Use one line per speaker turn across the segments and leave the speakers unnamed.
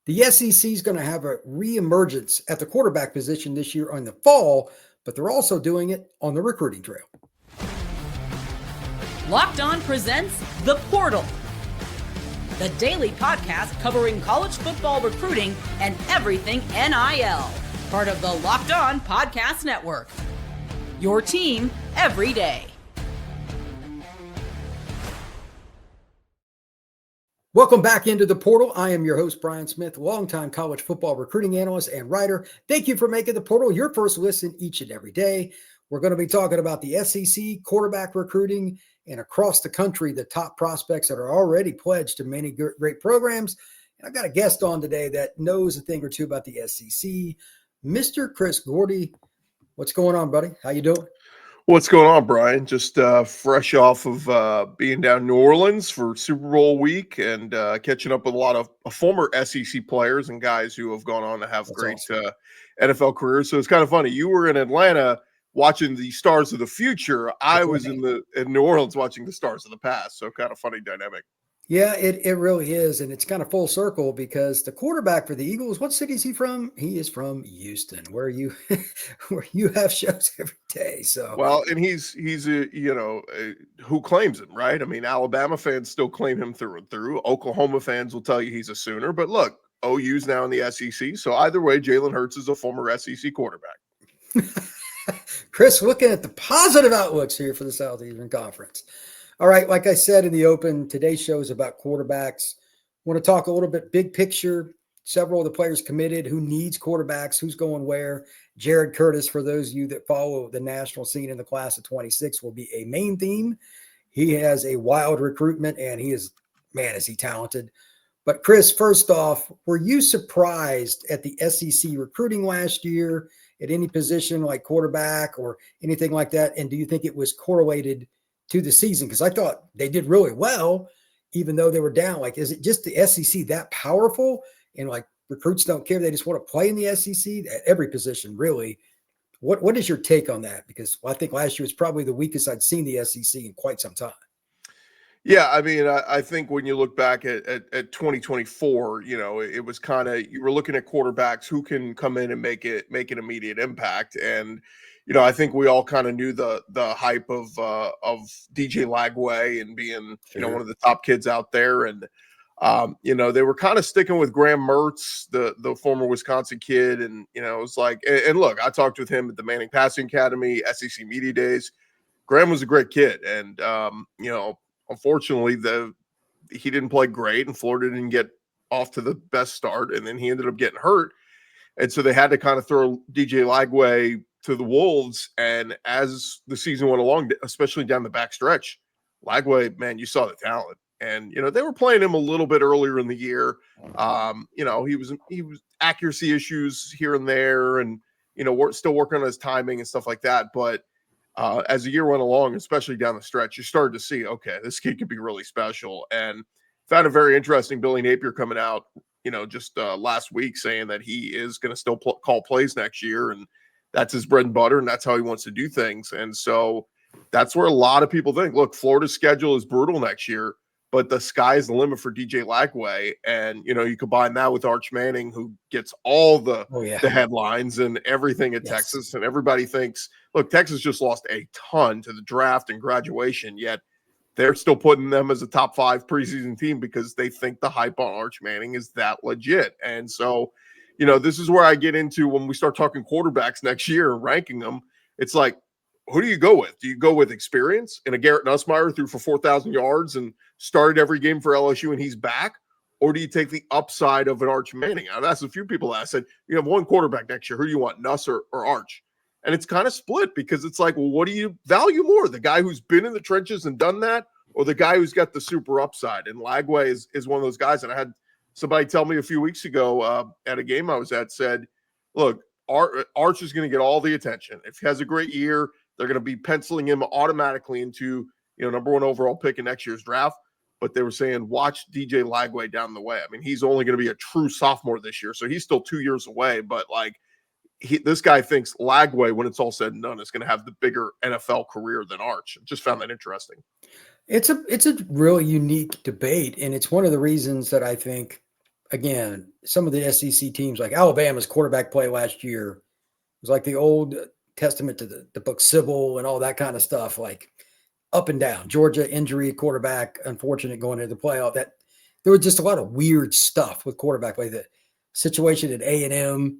The SEC is going to have a reemergence at the quarterback position this year in the fall, but they're also doing it on the recruiting trail.
Locked On presents The Portal, the daily podcast covering college football recruiting and everything NIL. Part of the Locked On Podcast Network. Your team every day.
Welcome back into The Portal. I am your host, Brian Smith, longtime college football recruiting analyst and writer. Thank you for making The Portal your first listen each and every day. We're going to be talking about the SEC, quarterback recruiting, and across the country, the top prospects that are already pledged to many great programs. And I've got a guest on today that knows a thing or two about the SEC, Mr. Chris Gordy. What's going on, buddy? How you doing?
What's going on, Brian? Just fresh off of being down in New Orleans for Super Bowl week and catching up with a lot of former SEC players and guys who have gone on to have great NFL careers. So it's kind of funny. You were in Atlanta watching the stars of the future. I was in New Orleans watching the stars of the past. So kind of funny dynamic.
Yeah, it really is. And it's kind of full circle because the quarterback for the Eagles, what city is he from? He is from Houston, where you have shows every day. So
well, and he's who claims him, right? I mean, Alabama fans still claim him through and through. Oklahoma fans will tell you he's a Sooner. But look, OU's now in the SEC. So either way, Jalen Hurts is a former SEC quarterback.
Chris, looking at the positive outlooks here for the Southeastern Conference. All right, like I said in the open, today's show is about quarterbacks. Want to talk a little bit big picture, several of the players committed, who needs quarterbacks, who's going where. Jared Curtis, for those of you that follow the national scene in the class of 26, will be a main theme. He has a wild recruitment, and he is, man, is he talented. But Chris, first off, were you surprised at the SEC recruiting last year at any position like quarterback or anything like that? And do you think it was correlated to the season? Because I thought they did really well, even though they were down. Like, is it just the SEC that powerful? And like recruits don't care. They just want to play in the SEC at every position, really. What is your take on that? Because I think last year was probably the weakest I'd seen the SEC in quite some time.
Yeah, I mean, I think when you look back at 2024, it was kind of, you were looking at quarterbacks who can come in and make an immediate impact. And, I think we all kind of knew the hype of DJ Lagway and being, one of the top kids out there. And, they were kind of sticking with Graham Mertz, the former Wisconsin kid. And, it was like, and look, I talked with him at the Manning Passing Academy, SEC Media Days. Graham was a great kid. And, unfortunately, he didn't play great, and Florida didn't get off to the best start, and then he ended up getting hurt. And so they had to kind of throw DJ Lagway to the wolves. And as the season went along, especially down the back stretch, Lagway, man, you saw the talent. And, they were playing him a little bit earlier in the year. He was accuracy issues here and there, and, we're still working on his timing and stuff like that. But as the year went along, especially down the stretch, you started to see, okay, this kid could be really special. And found it very interesting, Billy Napier coming out, just last week saying that he is going to still call plays next year. And that's his bread and butter, and that's how he wants to do things. And so that's where a lot of people think, look, Florida's schedule is brutal next year, but the sky is the limit for DJ Lagway. And, you combine that with Arch Manning, who gets all the headlines and everything at Texas. And everybody thinks, look, Texas just lost a ton to the draft and graduation, yet they're still putting them as a top 5 preseason team because they think the hype on Arch Manning is that legit. And so, this is where I get into when we start talking quarterbacks next year and ranking them. It's like, who do you go with? Do you go with experience and a Garrett Nussmeier threw for 4,000 yards and started every game for LSU and he's back? Or do you take the upside of an Arch Manning? I've asked a few people. I said, you have one quarterback next year. Who do you want, Nuss or Arch? And it's kind of split because it's like, well, what do you value more? The guy who's been in the trenches and done that, or the guy who's got the super upside? And Lagway is one of those guys. And I had somebody tell me a few weeks ago at a game I was at, said, look, Arch is going to get all the attention. If he has a great year, they're going to be penciling him automatically into, number 1 overall pick in next year's draft. But they were saying, watch DJ Lagway down the way. I mean, he's only going to be a true sophomore this year, so he's still 2 years away. But like, this guy thinks Lagway, when it's all said and done, is going to have the bigger NFL career than Arch. Just found that interesting.
It's a really unique debate, and it's one of the reasons that I think again, some of the SEC teams, like Alabama's quarterback play last year, was like the Old Testament to the book Sybil and all that kind of stuff, like up and down. Georgia injury quarterback, unfortunate going into the playoff. That there was just a lot of weird stuff with quarterback play. The situation at A&M,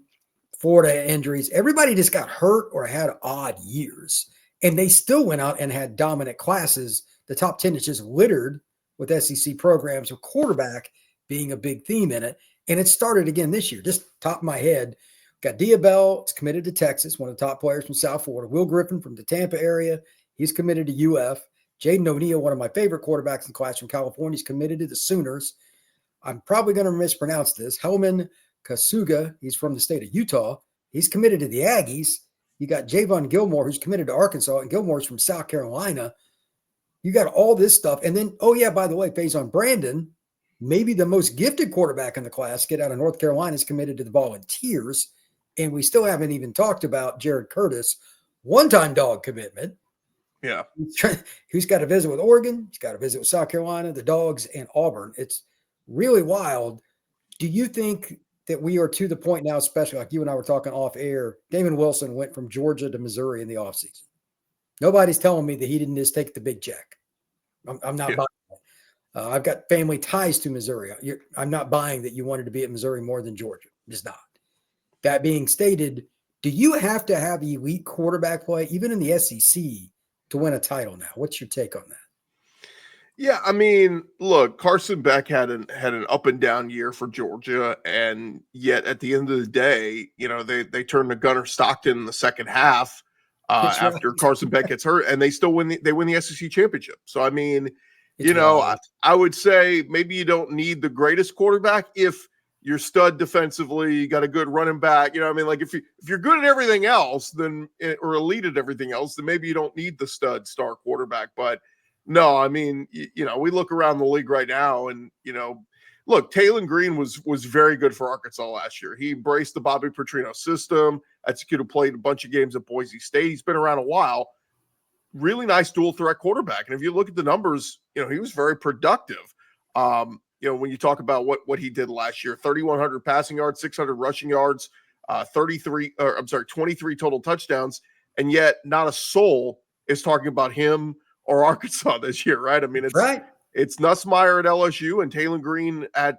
Florida injuries, everybody just got hurt or had odd years, and they still went out and had dominant classes. The top 10 is just littered with SEC programs with quarterback being a big theme in it. And it started again this year. Just top of my head, got Diabell, is committed to Texas, one of the top players from South Florida. Will Griffin from the Tampa area, he's committed to UF. Jaden O'Neal, one of my favorite quarterbacks in the class from California, is committed to the Sooners. I'm probably going to mispronounce this. Helman Kasuga, he's from the state of Utah. He's committed to the Aggies. You got Javon Gilmore, who's committed to Arkansas, and Gilmore's from South Carolina. You got all this stuff. And then, oh yeah, by the way, Faison Brandon, maybe the most gifted quarterback in the class, get out of North Carolina, is committed to the Volunteers. And we still haven't even talked about Jared Curtis, one-time dog commitment.
Yeah.
Who's got to visit with Oregon. He's got to visit with South Carolina, the Dogs, and Auburn. It's really wild. Do you think that we are to the point now, especially like you and I were talking off air, Damon Wilson went from Georgia to Missouri in the offseason? Nobody's telling me that he didn't just take the big check. I'm not buying it. I've got family ties to Missouri. I'm not buying that you wanted to be at Missouri more than Georgia. Just not. That being stated, do you have to have elite quarterback play, even in the SEC, to win a title now? What's your take on that?
Yeah, I mean, look, Carson Beck had an up and down year for Georgia, and yet at the end of the day, you know, they turned to Gunnar Stockton in the second half after right. Carson Beck gets hurt, and they still win the SEC championship. So I mean, I would say maybe you don't need the greatest quarterback if you're stud defensively, you got a good running back. You know what I mean? Like if you're good at everything else, then or elite at everything else, then maybe you don't need the stud star quarterback. But no, I mean, you know, we look around the league right now, and look, Taylon Green was very good for Arkansas last year. He embraced the Bobby Petrino system, played a bunch of games at Boise State. He's been around a while. Really nice dual threat quarterback. And if you look at the numbers, he was very productive. When you talk about what he did last year, 3,100 passing yards, 600 rushing yards, 23 total touchdowns, and yet not a soul is talking about him or Arkansas this year, right? I mean, it's right. It's Nussmeier at LSU and Taylon Green at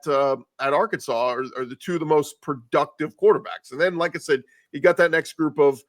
Arkansas are the two of the most productive quarterbacks. And then, like I said, you got that next group of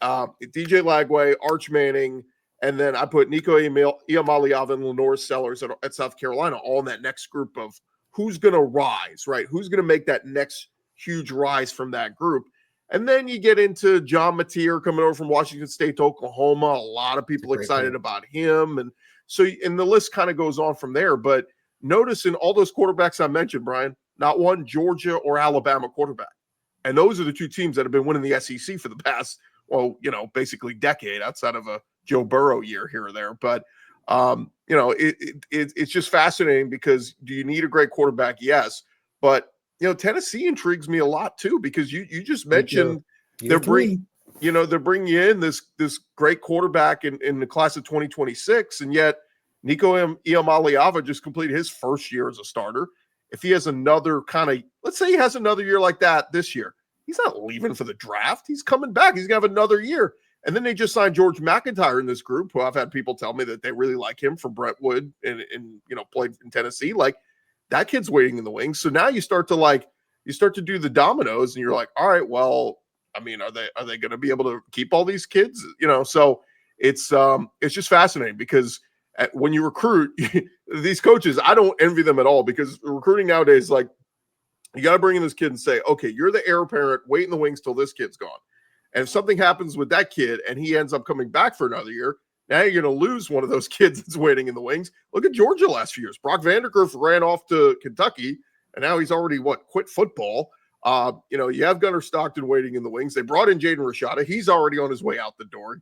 DJ Lagway, Arch Manning, and then I put Nico Iamaleava and Lenore Sellers at South Carolina, all in that next group of who's going to rise, right? Who's going to make that next huge rise from that group? And then you get into John Mateer coming over from Washington State to Oklahoma. A lot of people excited about him. And so, and the list kind of goes on from there. But notice in all those quarterbacks I mentioned, Brian, not one Georgia or Alabama quarterback. And those are the two teams that have been winning the SEC for the past, basically decade, outside of a Joe Burrow year here or there. But, it's just fascinating because do you need a great quarterback? Yes. But, Tennessee intrigues me a lot too, because you just mentioned they're bringing in this great quarterback in the class of 2026, and yet Nico Iamaleava just completed his first year as a starter. If he has another let's say he has another year like that this year, he's not leaving for the draft. He's coming back. He's gonna have another year. And then they just signed George McIntyre in this group, who I've had people tell me that they really like him from Brentwood and played in Tennessee. Like, that kid's waiting in the wings. So now you start to do the dominoes, and you're like, all right, well, I mean, are they going to be able to keep all these kids? So it's just fascinating because when you recruit these coaches, I don't envy them at all, because recruiting nowadays, like, you got to bring in this kid and say, okay, you're the heir apparent, wait in the wings till this kid's gone. And if something happens with that kid and he ends up coming back for another year, now you're going to lose one of those kids that's waiting in the wings. Look at Georgia last few years. Brock Vandergriff ran off to Kentucky, and now he's already quit football. You have Gunnar Stockton waiting in the wings. They brought in Jaden Rashada. He's already on his way out the door,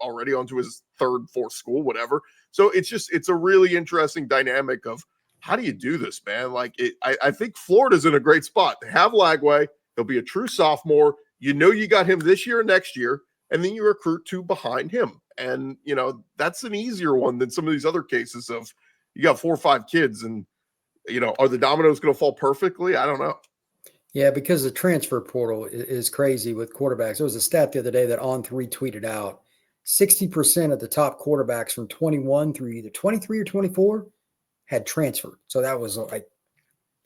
already onto his third, fourth school, whatever. So it's a really interesting dynamic of how do you do this, man? Like, I think Florida's in a great spot. They have Lagway. He'll be a true sophomore. You got him this year and next year, and then you recruit two behind him. And, that's an easier one than some of these other cases of you got 4 or 5 kids and, are the dominoes going to fall perfectly? I don't know.
Yeah, because the transfer portal is crazy with quarterbacks. There was a stat the other day that On3 tweeted out 60% of the top quarterbacks from 21 through either 23 or 24 had transferred. So that was like,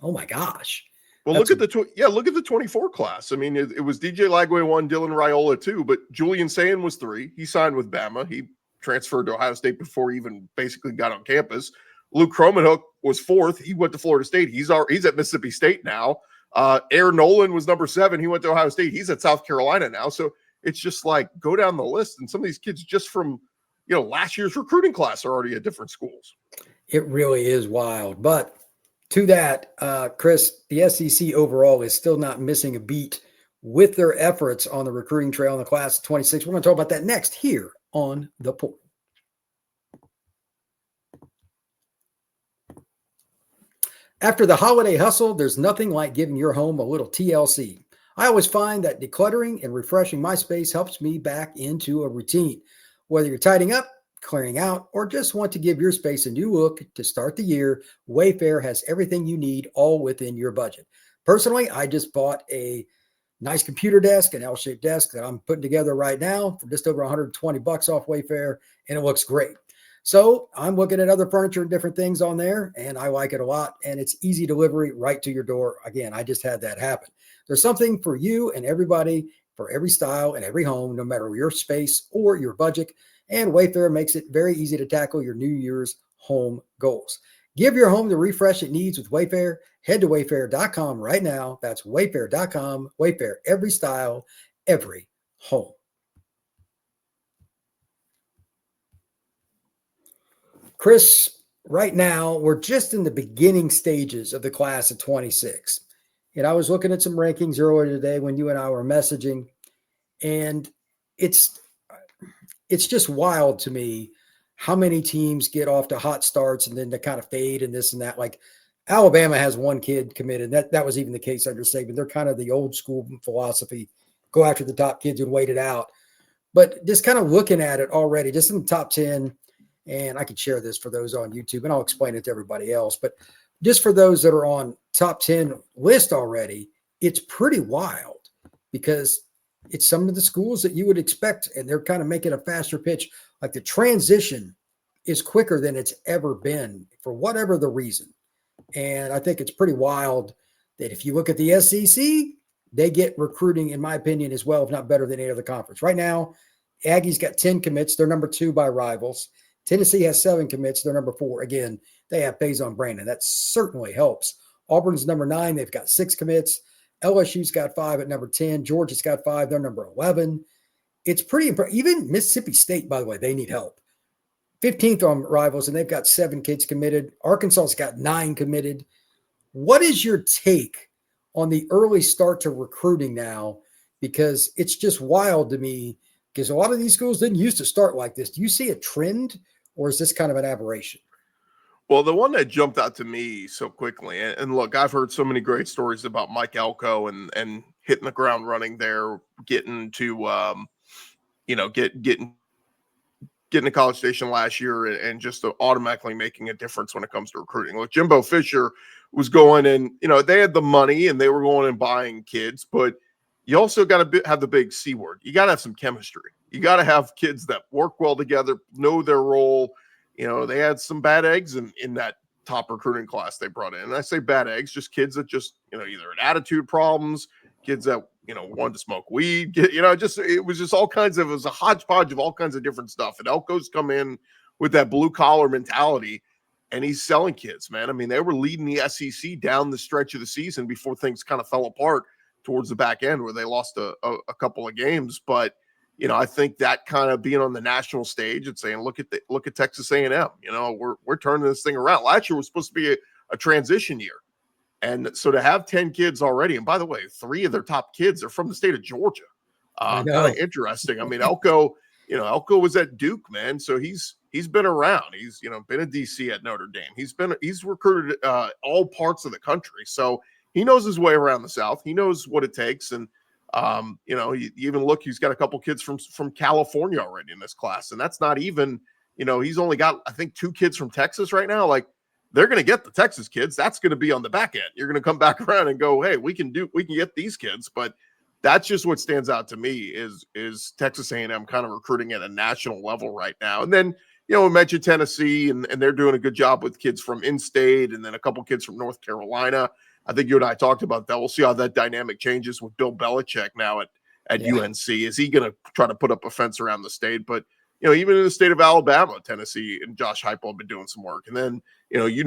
oh my gosh.
Well, look at the 24 class. I mean, it was DJ Lagway 1, Dylan Raiola 2, but Julian Sayin was 3. He signed with Bama. He transferred to Ohio State before he even basically got on campus. Luke Cromanhook was 4th. He went to Florida State. He's at Mississippi State now. Aaron Nolan was number 7. He went to Ohio State. He's at South Carolina now. So it's just like, go down the list. And some of these kids just from, last year's recruiting class are already at different schools.
It really is wild. But to that, Chris, the SEC overall is still not missing a beat with their efforts on the recruiting trail in the class of 26. We're going to talk about that next here on The Portal. After the holiday hustle, there's nothing like giving your home a little TLC. I always find that decluttering and refreshing my space helps me back into a routine. Whether you're tidying up, clearing out, or just want to give your space a new look to start the year, Wayfair has everything you need, all within your budget. Personally, I just bought a nice computer desk, an L-shaped desk that I'm putting together right now for just over $120 off Wayfair, and it looks great. So I'm looking at other furniture and different things on there, and I like it a lot, and it's easy delivery right to your door. Again, I just had that happen. There's something for you and everybody, for every style and every home, no matter your space or your budget. And Wayfair makes it very easy to tackle your New Year's home goals. Give your home the refresh it needs with Wayfair. Head to wayfair.com right now. That's wayfair.com. Wayfair, every style, every home. Chris, right now, we're just in the beginning stages of the class of 26. And I was looking at some rankings earlier today when you and I were messaging, and it's just wild to me how many teams get off to hot starts and then they kind of fade and this and that. Like Alabama has one kid committed. That was even the case under Saban. They're kind of the old school philosophy, go after the top kids and wait it out. But just kind of looking at it already, just in the top 10, and I could share this for those on YouTube and I'll explain it to everybody else. But just for those that are on top 10 list already, it's pretty wild because it's some of the schools that you would expect, and they're kind of making a faster pitch. Like the transition is quicker than it's ever been for whatever the reason. And I think it's pretty wild that if you look at the SEC, they get recruiting, in my opinion, as well, if not better than any other conference. Right now, Aggies got 10 commits. They're number 2 by rivals. Tennessee has 7 commits. They're number 4. Again, they have Faison Brandon. That certainly helps. Auburn's number 9. They've got 6 commits. LSU's got 5 at number 10. Georgia's got 5. They're number 11. It's pretty impressive. Even Mississippi State, by the way, they need help. 15th on rivals, and they've got 7 kids committed. Arkansas's got 9 committed. What is your take on the early start to recruiting now? Because it's just wild to me because a lot of these schools didn't used to start like this. Do you see a trend, or is this kind of an aberration?
Well, the one that jumped out to me so quickly, and look, I've heard so many great stories about Mike Elko and hitting the ground running there, getting to, getting to College Station last year and just automatically making a difference when it comes to recruiting. Look, Jimbo Fisher was going and, they had the money and they were going and buying kids, but you also got to have the big C word. You got to have some chemistry. You got to have kids that work well together, know their role. They had some bad eggs in that top recruiting class they brought in. And I say bad eggs, just kids that just, either had attitude problems, kids that, wanted to smoke weed, it was just all kinds of, it was a hodgepodge of all kinds of different stuff. And Elko's come in with that blue collar mentality and he's selling kids, man. I mean, they were leading the SEC down the stretch of the season before things kind of fell apart towards the back end where they lost a couple of games. But, I think that kind of being on the national stage and saying, look at Texas A&M, we're turning this thing around. Last year was supposed to be a transition year. And so to have 10 kids already, and by the way, 3 of their top kids are from the state of Georgia. Kind of interesting. I mean, Elko was at Duke, man. So he's been around. He's, been a DC at Notre Dame. He's recruited all parts of the country. So he knows his way around the South. He knows what it takes. And, you even look, he's got a couple kids from California already in this class. And that's not even, he's only got, I think, 2 kids from Texas right now. Like, they're going to get the Texas kids. That's going to be on the back end. You're going to come back around and go, hey, we can get these kids. But that's just what stands out to me is Texas A&M kind of recruiting at a national level right now. And then, we mentioned Tennessee, and they're doing a good job with kids from in-state, and then a couple kids from North Carolina. I think you and I talked about that. We'll see how that dynamic changes with Bill Belichick now at UNC. Is he going to try to put up a fence around the state? But, even in the state of Alabama, Tennessee and Josh Heupel have been doing some work. And then,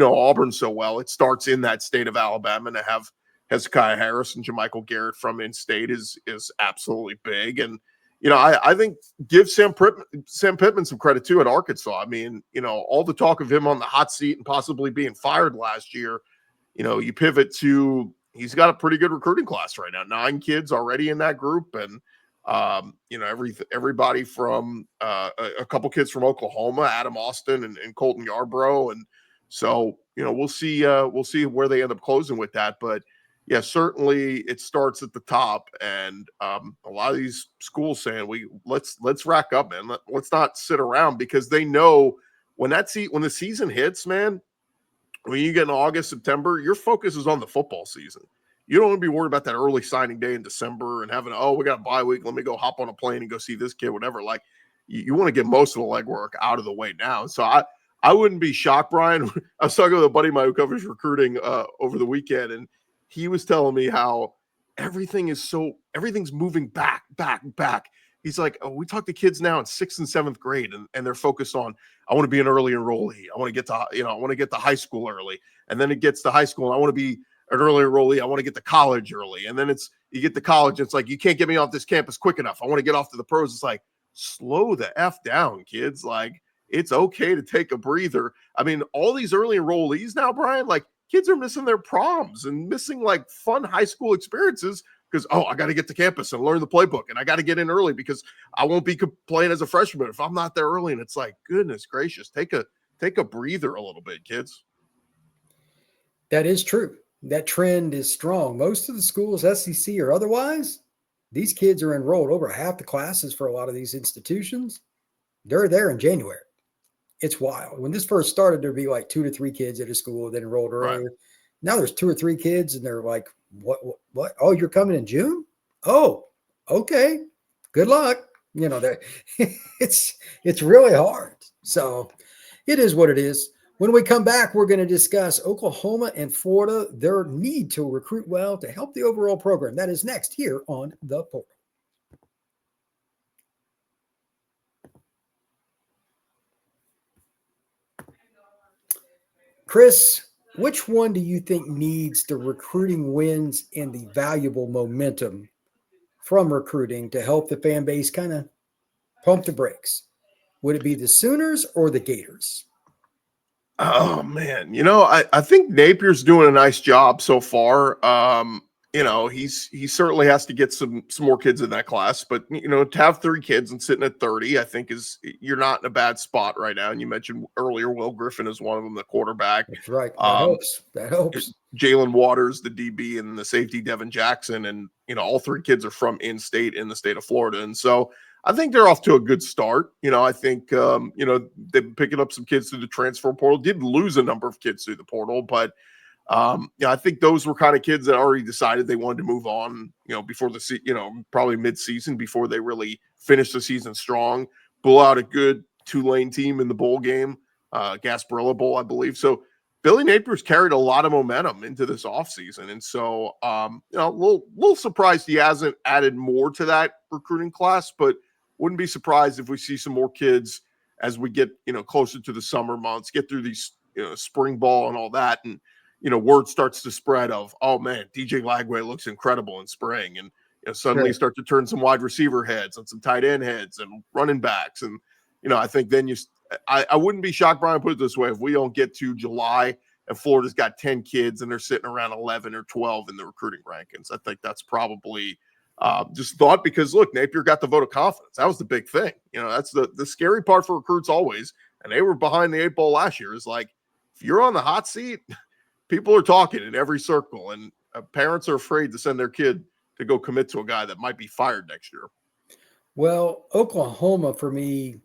Auburn so well. It starts in that state of Alabama, and to have Hezekiah Harris and Jermichael Garrett from in-state is absolutely big. And, I think give Sam Pittman some credit too at Arkansas. I mean, all the talk of him on the hot seat and possibly being fired last year, you pivot to he's got a pretty good recruiting class right now. 9 kids already in that group, and everybody from a couple kids from Oklahoma, Adam Austin and Colton Yarbrough, and so we'll see where they end up closing with that. But yeah, certainly it starts at the top, and a lot of these schools saying let's rack up, man. Let's not sit around, because they know when the season hits, man. When you get in August, September, your focus is on the football season. You don't want to be worried about that early signing day in December and having, we got a bye week. Let me go hop on a plane and go see this kid, whatever. Like, you want to get most of the legwork out of the way now. So I wouldn't be shocked, Brian. I was talking with a buddy of mine who covers recruiting over the weekend, and he was telling me how everything's moving back. He's like, we talk to kids now in 6th and 7th grade, and they're focused on, I want to be an early enrollee. I want to get to high school early. And then it gets to high school, and I want to be an early enrollee. I want to get to college early. And then you get to college, it's like, you can't get me off this campus quick enough. I want to get off to the pros. It's like, slow the F down, kids. Like, it's okay to take a breather. I mean, all these early enrollees now, Brian, like, kids are missing their proms and missing like fun high school experiences because, I got to get to campus and learn the playbook, and I got to get in early because I won't be playing as a freshman if I'm not there early. And it's like, goodness gracious, take a breather a little bit, kids.
That is true. That trend is strong. Most of the schools, SEC or otherwise, these kids are enrolled. Over half the classes for a lot of these institutions, they're there in January. It's wild. When this first started, there'd be like 2 to 3 kids at a school that enrolled earlier. Right. Now there's 2 or 3 kids, and they're like, what? Oh, you're coming in June? Oh, okay. Good luck. It's really hard. So it is what it is. When we come back, we're going to discuss Oklahoma and Florida, their need to recruit well to help the overall program. That is next here on The Portal. Chris, which one do you think needs the recruiting wins and the valuable momentum from recruiting to help the fan base kind of pump the brakes? Would it be the Sooners or the Gators?
Oh, man. I think Napier's doing a nice job so far. He certainly has to get some more kids in that class, but to have 3 kids and sitting at 30, I think you're not in a bad spot right now. And you mentioned earlier, Will Griffin is one of them, the quarterback.
That's right. That helps.
Jalen Waters, the DB, and the safety Devin Jackson, and all 3 kids are from in-state in the state of Florida, and so I think they're off to a good start. I think they've been picking up some kids through the transfer portal. Did lose a number of kids through the portal, but I think those were kind of kids that already decided they wanted to move on, before probably mid-season, before they really finished the season strong. Blew out a good Tulane team in the bowl game, Gasparilla Bowl, I believe. So Billy Napier's carried a lot of momentum into this offseason. And so, a little surprised he hasn't added more to that recruiting class, but wouldn't be surprised if we see some more kids as we get, closer to the summer months, get through these, spring ball and all that. And, word starts to spread of, oh man, DJ Lagway looks incredible in spring. And suddenly start to turn some wide receiver heads and some tight end heads and running backs. And, I think then I wouldn't be shocked, Brian, put it this way, if we don't get to July and Florida's got 10 kids and they're sitting around 11 or 12 in the recruiting rankings. I think that's probably just thought, because look, Napier got the vote of confidence. That was the big thing. That's the scary part for recruits always. And they were behind the 8 ball last year. Is like, if you're on the hot seat, people are talking in every circle, and parents are afraid to send their kid to go commit to a guy that might be fired next year.
Well, Oklahoma for me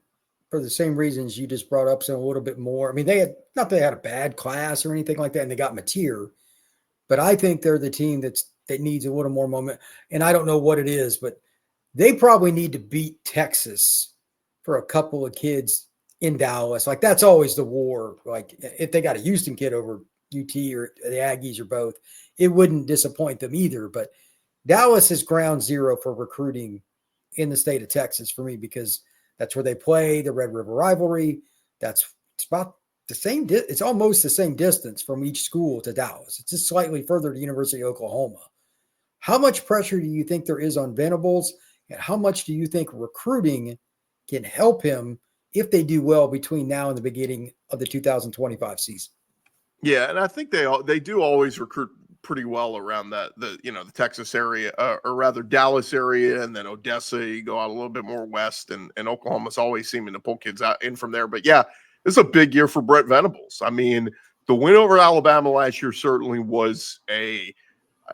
for the same reasons you just brought up, so a little bit more. I mean, they had not that they had a bad class or anything like that, and they got mature, but I think they're the team that needs a little more moment. And I don't know what it is, but they probably need to beat Texas for a couple of kids in Dallas. Like, that's always the war. Like, if they got a Houston kid over UT or the Aggies or both, it wouldn't disappoint them either. But Dallas is ground zero for recruiting in the state of Texas for me, because that's where they play the Red River rivalry. It's about the same. It's almost the same distance from each school to Dallas. It's just slightly further to University of Oklahoma. How much pressure do you think there is on Venables, and how much do you think recruiting can help him if they do well between now and the beginning of the 2025 season?
Yeah, and I think they do always recruit pretty well around the Texas area, or rather Dallas area, and then Odessa. You go out a little bit more west, and Oklahoma's always seeming to pull kids out in from there. But yeah, this is a big year for Brett Venables. I mean, the win over Alabama last year certainly was I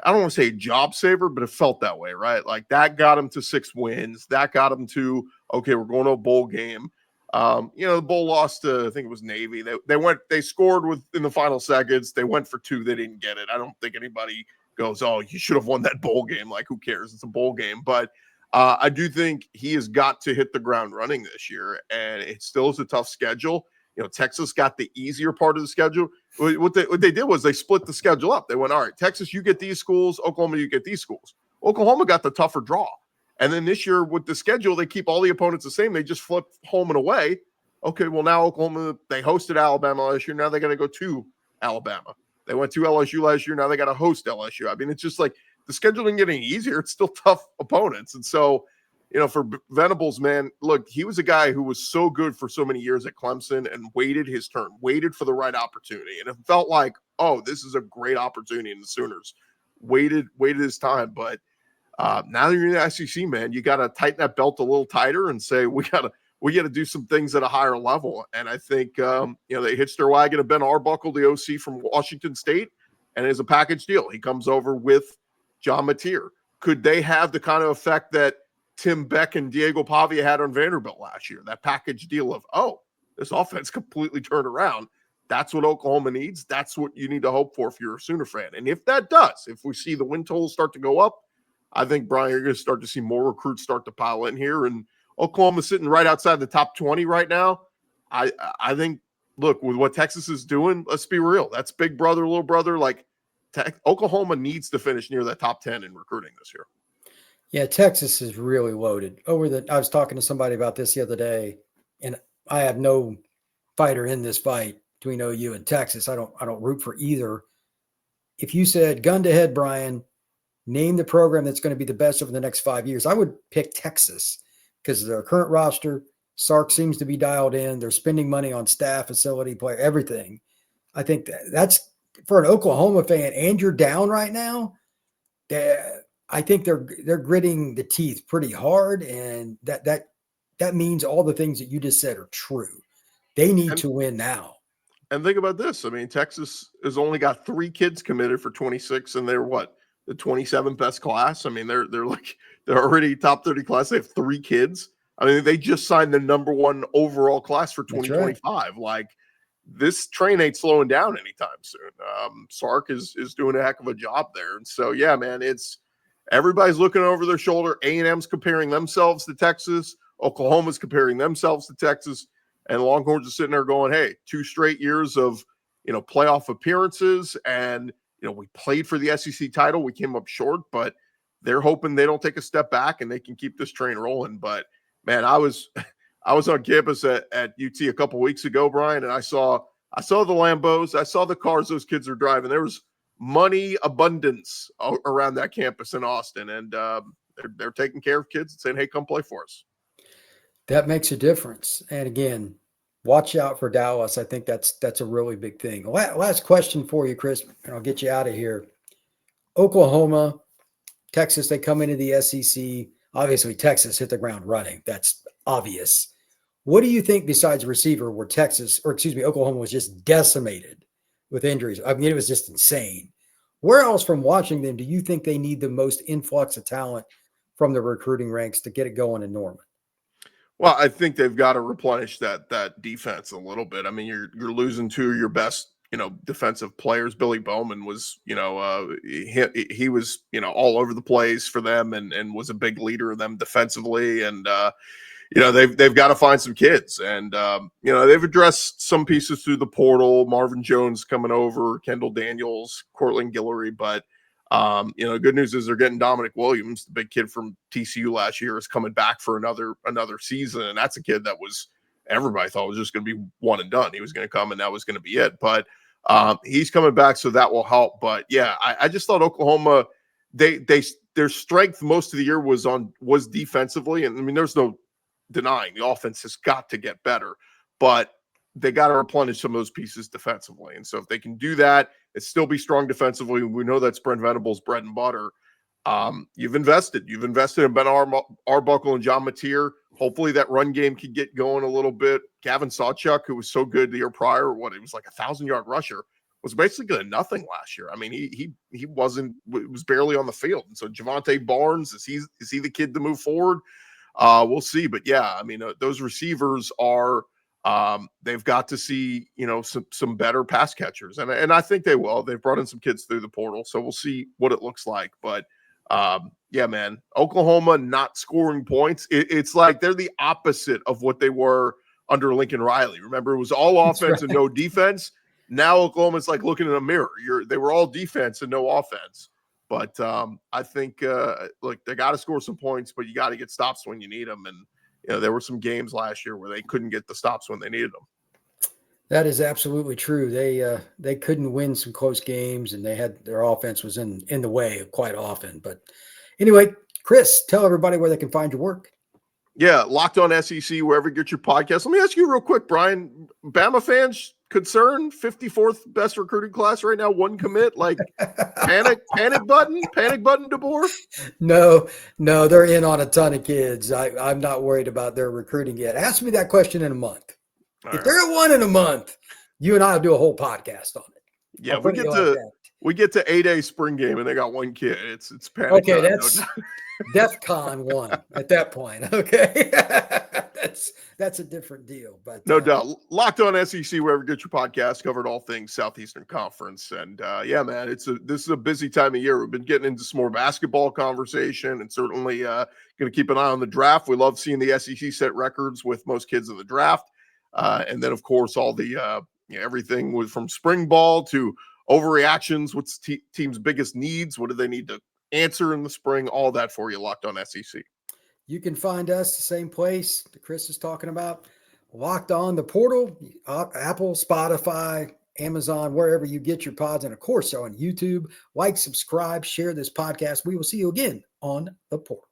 don't want to say a job saver, but it felt that way, right? Like, that got him to 6 wins. That got him to, okay, we're going to a bowl game. The bowl lost to, I think it was Navy. They scored in the final seconds. They went for 2. They didn't get it. I don't think anybody goes, oh, you should have won that bowl game. Like, who cares? It's a bowl game. But I do think he has got to hit the ground running this year, and it still is a tough schedule. Texas got the easier part of the schedule. What they did was they split the schedule up. They went, all right, Texas, you get these schools. Oklahoma, you get these schools. Oklahoma got the tougher draw. And then this year with the schedule, they keep all the opponents the same. They just flip home and away. Okay, well, now Oklahoma, they hosted Alabama last year. Now they got to go to Alabama. They went to LSU last year. Now they got to host LSU. I mean, it's just like the schedule didn't get any easier. It's still tough opponents. And so, for Venables, man, look, he was a guy who was so good for so many years at Clemson and waited his turn, waited for the right opportunity. And it felt like, oh, this is a great opportunity in the Sooners. Waited his time. But now that you're in the SEC, man, you got to tighten that belt a little tighter and say, we got to do some things at a higher level. And I think, they hitched their wagon to Ben Arbuckle, the OC from Washington State, and it's a package deal. He comes over with John Mateer. Could they have the kind of effect that Tim Beck and Diego Pavia had on Vanderbilt last year? That package deal of, oh, this offense completely turned around. That's what Oklahoma needs. That's what you need to hope for if you're a Sooner fan. And if that does, if we see the win totals start to go up, I think, Brian, you're going to start to see more recruits start to pile in here. And Oklahoma's sitting right outside the top 20 right now. I think, look, with what Texas is doing, let's be real. That's big brother, little brother. Like, Oklahoma needs to finish near the top 10 in recruiting this year.
Yeah, Texas is really loaded. I was talking to somebody about this the other day, and I have no fighter in this fight between OU and Texas. I don't root for either. If you said, gun to head, Brian, name the program that's going to be the best over the next 5 years, I would pick Texas, because of their current roster. Sark seems to be dialed in. They're spending money on staff, facility, player, everything. I think that's for an Oklahoma fan, and you're down right now. I think they're gritting the teeth pretty hard, and that means all the things that you just said are true. They need to win now.
And think about this. I mean, Texas has only got 3 kids committed for 26, and they're what? The 27th best class. I mean, they're already top 30 class. They have 3 kids. I mean, they just signed the #1 overall class for 2025. Right. Like, this train ain't slowing down anytime soon. Sark is doing a heck of a job there. And so, yeah, man, everybody's looking over their shoulder. A&M's comparing themselves to Texas. Oklahoma's comparing themselves to Texas. And Longhorns are sitting there going, hey, 2 straight years of, playoff appearances. And, we played for the SEC title. We came up short, but they're hoping they don't take a step back and they can keep this train rolling. But, man, I was on campus at UT a couple weeks ago, Brian, and I saw the Lambos. I saw the cars those kids are driving. There was money abundance around that campus in Austin, and they're taking care of kids and saying, hey, come play for us.
That makes a difference. And again, watch out for Dallas. I think that's a really big thing. Last question for you, Chris, and I'll get you out of here. Oklahoma, Texas, they come into the SEC. Obviously, Texas hit the ground running. That's obvious. What do you think, besides receiver, where Oklahoma was just decimated with injuries? I mean, it was just insane. Where else from watching them do you think they need the most influx of talent from the recruiting ranks to get it going in Norman?
Well, I think they've got to replenish that defense a little bit. I mean, you're losing two of your best, defensive players. Billy Bowman was, he was, all over the place for them and was a big leader of them defensively. And they've got to find some kids, and they've addressed some pieces through the portal. Marvin Jones coming over, Kendall Daniels, Cortland Guillory, but good news is they're getting Dominic Williams, the big kid from TCU last year, is coming back for another season, and that's a kid that everybody thought was just going to be one and done. He was going to come, and that was going to be it. But he's coming back, so that will help. But yeah, I just thought Oklahoma, their strength most of the year was defensively, and I mean, there's no denying the offense has got to get better, but they got to replenish some of those pieces defensively. And so if they can do that and still be strong defensively, we know that's Brent Venables' bread and butter. You've invested in Ben Arbuckle and John Mateer. Hopefully that run game can get going a little bit. Gavin Sawchuk, who was so good the year prior, he was like a 1,000-yard rusher, was basically good at nothing last year. I mean, he was barely on the field. And so Javante Barnes, is he the kid to move forward? We'll see. But yeah, I mean, those receivers are, they've got to see, some better pass catchers. And I think they will. They've brought in some kids through the portal, so we'll see what it looks like. But yeah, man, Oklahoma not scoring points. It's like they're the opposite of what they were under Lincoln Riley. Remember, it was all offense and no defense. Now Oklahoma's like looking in a mirror. They were all defense and no offense. But I think, look, they got to score some points, but you got to get stops when you need them. And, there were some games last year where they couldn't get the stops when they needed them.
That is absolutely true. They couldn't win some close games, and their offense was in the way quite often. But anyway, Chris, tell everybody where they can find your work.
Yeah, Locked On SEC, wherever you get your podcast. Let me ask you real quick, Brian. Bama fans concerned? 54th best recruiting class right now, one commit. Like panic button, DeBoer?
No, they're in on a ton of kids. I'm not worried about their recruiting yet. Ask me that question in a month. If they're at one in a month, you and I will do a whole podcast on it.
Yeah, we get to 8A spring game and they got one kid. It's panic.
Okay, that's DEFCON 1 at that point. Okay. That's a different deal. But
no doubt. Locked On SEC, wherever you get your podcast, covered all things Southeastern Conference. And yeah, man, this is a busy time of year. We've been getting into some more basketball conversation, and certainly going to keep an eye on the draft. We love seeing the SEC set records with most kids in the draft. And then, of course, all the everything was from spring ball to overreactions. What's team's biggest needs? What do they need to answer in the spring? All that for you, Locked On SEC. You can find us the same place that Chris is talking about. Locked On the portal, Apple, Spotify, Amazon, wherever you get your pods, and of course on YouTube. Like, subscribe, share this podcast. We will see you again on the portal.